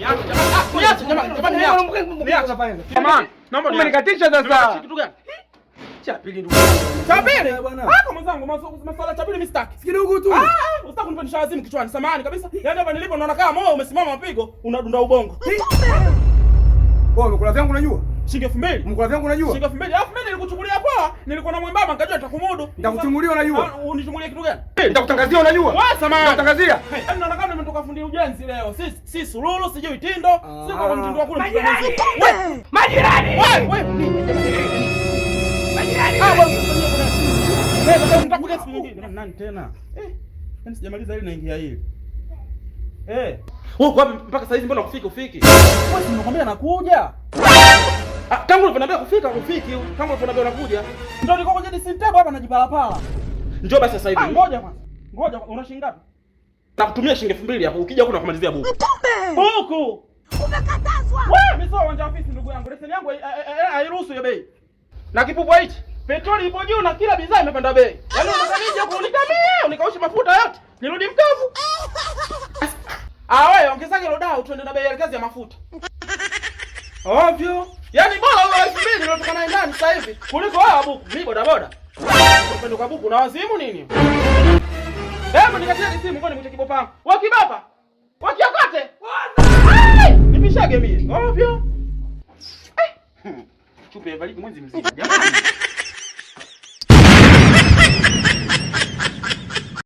Niache jamani. Niache. Jamani, naomba umenikatisha sasa. Kitu gani? Cha pili ndugu yangu. Cha pili bwana. Haka mwenzangu, masuala cha pili mimi sitaki. Kidogo tu. Usitaki kunipandisha wazimu kichwani. Samahani kabisa. Yaani hapa nilipo naona kama moyo umesimama mapigo, unadunda ubongo. Wewe umekula vyangu unajua? Shilingi 2000. Mkula vyangu unajua? Shilingi 2000. Alafu mimi nilikuchukulia poa. Nilikuwa na mwembamba nikajua nitakumudu. Nitakuchungulia unajua? Unichungulie kitu gani? Nitakutangazia unajua? Wewe samahani. Nitakutangazia. Yaani naona kama nimetoka fundi ujenzi leo. Si sululu, sijui tindo. Si kwa mtindo wa kule. Wewe, majirani. Wewe. Majirani. Nitakuja siku nyingine. Nani tena? Yaani sijamaliza hili naingia hili. Wewe kwa mpaka saa hizi mbona ufiki? Wewe nimekwambia nakuja. Tangu uliponiambia kufika ufiki, tangu uliponiambia unakuja. Ndio niko kwenye dressing table hapa najipalapala. Njoo basi sasa hivi. Ngoja kwanza. Ngoja, una shilingi ngapi? Nakutumia shilingi 2000 hapo. Ukija huko nakumalizia buku. Buku. Umekatazwa. Wewe mimi sio uwanja ofisi ndugu yangu. Leseni yangu hairuhusu hiyo bei. Na kipubwa hichi, petroli ipo juu na kila bidhaa imepanda bei. Yaani unataka nije huko unikamie, unikaushe mafuta yote. Nirudi mkavu. Wewe ongeza hilo dau tuende na bei ya kazi ya mafuta. Ovyo. Yaani bora wewe 2000 unatoka naye ndani sasa hivi kuliko wewe buku. Mimi boda boda. Unapenda kwa buku na wazimu nini? Hebu nikatie simu ngoja nimwite kibopa. Wewe kibapa. Wakiokote. Nimeshage mimi. Ovyo. Chupe valiki mwenzi mzima. Jamani.